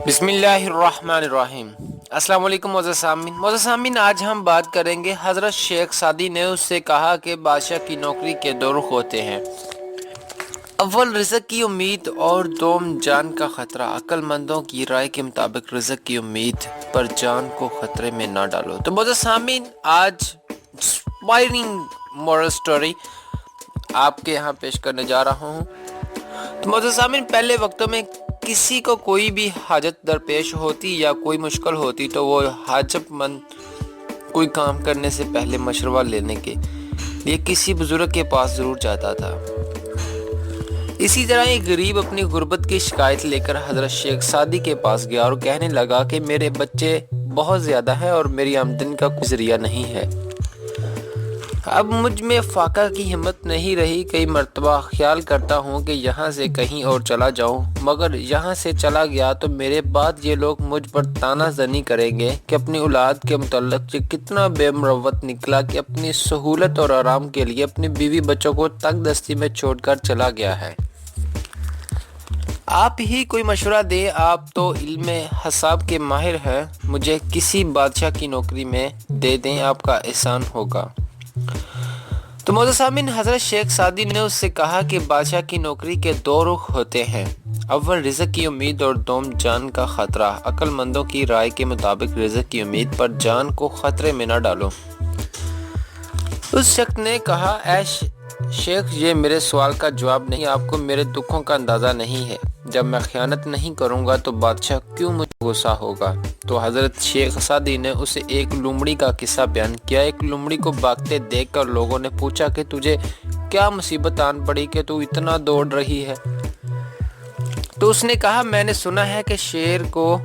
بسم اللہ الرحمن الرحیم۔ السلام علیکم معزز سامعین، آج ہم بات کریں گے حضرت شیخ سعدی نے اس سے کہا کہ بادشاہ کی نوکری کے دو رخ ہوتے ہیں، اول رزق کی امید اور دوم جان کا خطرہ۔ عقل مندوں کی رائے کے مطابق رزق کی امید پر جان کو خطرے میں نہ ڈالو۔ تو معزز سامعین، آج انسپائرنگ مورل سٹوری آپ کے یہاں پیش کرنے جا رہا ہوں۔ تو معزز سامعین، پہلے وقتوں میں کسی کو کوئی بھی حاجت درپیش ہوتی یا کوئی مشکل ہوتی تو وہ حاجت مند کوئی کام کرنے سے پہلے مشورہ لینے کے لیے کسی بزرگ کے پاس ضرور جاتا تھا۔ اسی طرح ایک غریب اپنی غربت کی شکایت لے کر حضرت شیخ سعدی کے پاس گیا اور کہنے لگا کہ میرے بچے بہت زیادہ ہیں اور میری آمدن کا کوئی ذریعہ نہیں ہے۔ اب مجھ میں فاقہ کی ہمت نہیں رہی۔ کئی مرتبہ خیال کرتا ہوں کہ یہاں سے کہیں اور چلا جاؤں، مگر یہاں سے چلا گیا تو میرے بعد یہ لوگ مجھ پر طعنہ زنی کریں گے کہ اپنی اولاد کے متعلق یہ کتنا بے مروت نکلا کہ اپنی سہولت اور آرام کے لیے اپنی بیوی بچوں کو تنگ دستی میں چھوڑ کر چلا گیا ہے۔ آپ ہی کوئی مشورہ دیں، آپ تو علم حساب کے ماہر ہیں، مجھے کسی بادشاہ کی نوکری میں دے دیں، آپ کا احسان ہوگا۔ تو معزز سامعین، حضرت شیخ سعدی نے اس سے کہا کہ بادشاہ کی نوکری کے دو رخ ہوتے ہیں، اول رزق کی امید اور دوم جان کا خطرہ۔ عقل مندوں کی رائے کے مطابق رزق کی امید پر جان کو خطرے میں نہ ڈالو۔ اس شخص نے کہا، اے شیخ، یہ میرے سوال کا جواب نہیں، آپ کو میرے دکھوں کا اندازہ نہیں ہے۔ جب میں خیانت نہیں کروں گا تو بادشاہ کیوں مجھے غصہ ہوگا؟ تو حضرت شیخ سعدی نے اسے ایک لومڑی کا قصہ بیان کیا۔ ایک لومڑی کو بھاگتے دیکھ کر لوگوں نے پوچھا کہ تجھے کیا مصیبت آن پڑی کہ تو اتنا دوڑ رہی ہے؟ تو اس نے کہا، میں نے سنا ہے کہ شیر کو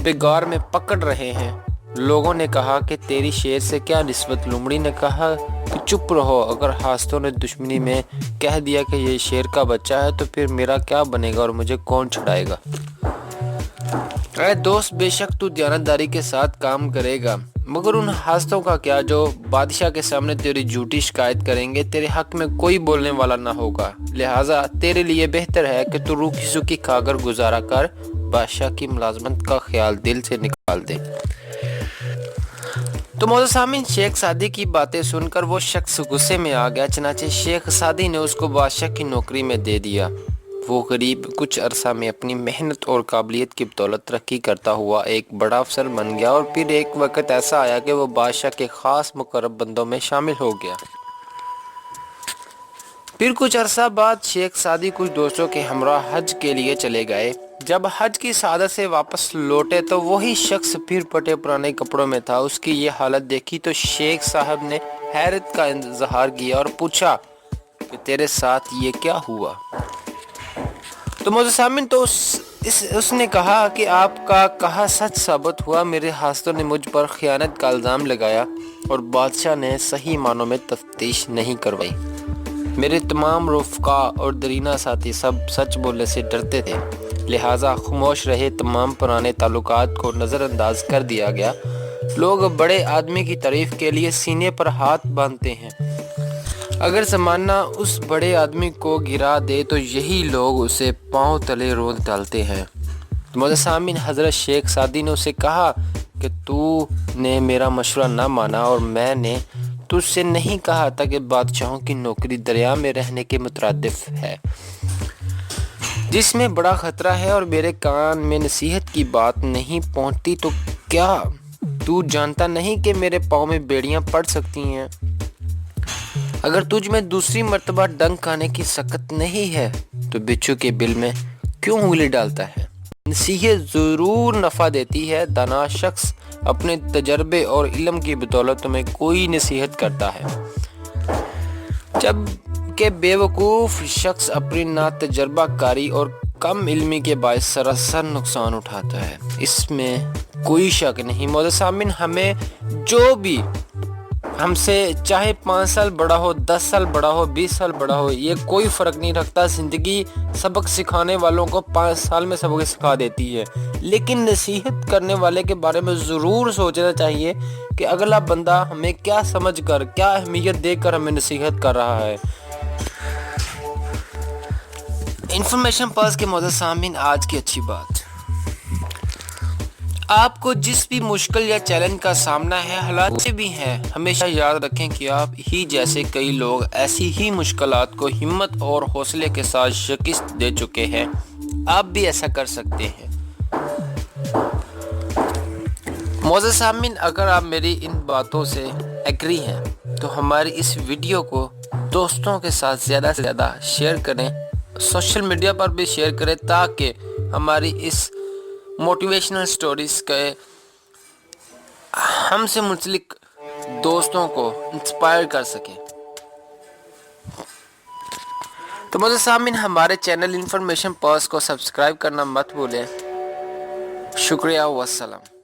بگار میں پکڑ رہے ہیں۔ لوگوں نے کہا کہ تیری شیر سے کیا نسبت؟ لومڑی نے کہا کہ چپ رہو، اگر ہاستوں نے دشمنی میں کہہ دیا کہ یہ شیر کا بچہ ہے تو پھر میرا کیا بنے گا اور مجھے کون چھڑائے گا؟ اے دوست، بے شک تو دیانتداری کے ساتھ کام کرے گا، مگر ان ہاستوں کا کیا جو بادشاہ کے سامنے تیری جھوٹی شکایت کریں گے؟ تیرے حق میں کوئی بولنے والا نہ ہوگا، لہٰذا تیرے لیے بہتر ہے کہ تو روکھی سوکھی کھا کر گزارا کر، بادشاہ کی ملازمت کا خیال دل سے نکال دے۔ تو معزز سامعین، شیخ سعدی کی باتیں سن کر وہ شخص غصے میں آ گیا، چنانچہ شیخ سعدی نے اس کو بادشاہ کی نوکری میں دے دیا۔ وہ غریب کچھ عرصہ میں اپنی محنت اور قابلیت کی بدولت ترقی کرتا ہوا ایک بڑا افسر بن گیا، اور پھر ایک وقت ایسا آیا کہ وہ بادشاہ کے خاص مقرب بندوں میں شامل ہو گیا۔ پھر کچھ عرصہ بعد شیخ سعدی کچھ دوستوں کے ہمراہ حج کے لیے چلے گئے۔ جب حج کی سعادت سے واپس لوٹے تو وہی شخص پھر پٹے پرانے کپڑوں میں تھا۔ اس کی یہ حالت دیکھی تو شیخ صاحب نے حیرت کا اظہار کیا اور پوچھا کہ تیرے ساتھ یہ کیا ہوا؟ تو معزز سامعین، تو اس نے کہا کہ آپ کا کہا سچ ثابت ہوا، میرے ہاستوں نے مجھ پر خیانت کا الزام لگایا اور بادشاہ نے صحیح معنوں میں تفتیش نہیں کروائی۔ میرے تمام رفقا اور درینہ ساتھی سب سچ بولنے سے ڈرتے تھے، لہٰذا خاموش رہے، تمام پرانے تعلقات کو نظر انداز کر دیا گیا۔ لوگ بڑے آدمی کی تعریف کے لیے سینے پر ہاتھ باندھتے ہیں، اگر زمانہ اس بڑے آدمی کو گرا دے تو یہی لوگ اسے پاؤں تلے رول ڈالتے ہیں۔ معزز سامعین، حضرت شیخ سعدی نے اسے کہا کہ تو نے میرا مشورہ نہ مانا اور میں نے تجھ سے نہیں کہا تھا کہ بادشاہوں کی نوکری دریا میں رہنے کے مترادف ہے، جس میں بڑا خطرہ ہے، اور میرے کان میں نصیحت کی بات نہیں پہنچتی تو کیا تو جانتا نہیں کہ میرے پاؤں میں بیڑیاں پڑ سکتی ہیں؟ اگر تجھ میں دوسری مرتبہ ڈنک کھانے کی سکت نہیں ہے تو بچھو کے بل میں کیوں انگلی ڈالتا ہے؟ نصیحت ضرور نفع دیتی ہے، دانا شخص اپنے تجربے اور علم کی بدولت میں کوئی نصیحت کرتا ہے، جب کہ بے وقوف شخص اپنی ناتجربہ کاری اور کم علمی کے باعث سراسر نقصان اٹھاتا ہے۔ اس میں کوئی شک نہیں۔ معزز سامعین، ہمیں جو بھی ہم سے چاہے 5 سال بڑا ہو، 10 سال بڑا ہو، 20 سال بڑا ہو، یہ کوئی فرق نہیں رکھتا۔ زندگی سبق سکھانے والوں کو 5 سال میں سبق سکھا دیتی ہے، لیکن نصیحت کرنے والے کے بارے میں ضرور سوچنا چاہیے کہ اگلا بندہ ہمیں کیا سمجھ کر، کیا اہمیت دے کر ہمیں نصیحت کر رہا ہے۔ انفارمیشن پاس کے معزز سامعین، آج کی اچھی بات آپ کو جس بھی مشکل یا چیلنج کا سامنا ہے، حالات سے بھی ہے، ہمیشہ یاد رکھیں کہ آپ ہی جیسے کئی لوگ ایسی ہی مشکلات کو ہمت اور حوصلے کے ساتھ شکست دے چکے ہیں۔ آپ بھی ایسا کر سکتے ہیں۔ معزز سامعین، اگر آپ میری ان باتوں سے ایگری ہیں تو ہماری اس ویڈیو کو دوستوں کے ساتھ زیادہ سے زیادہ شیئر کریں، سوشل میڈیا پر بھی شیئر کریں، تاکہ ہماری اس موٹیویشنل سٹوریز کے ہم سے منسلک دوستوں کو انسپائر کر سکیں۔ تو معزز سامعین، ہمارے چینل انفارمیشن پاس کو سبسکرائب کرنا مت بھولیں۔ شکریہ والسلام۔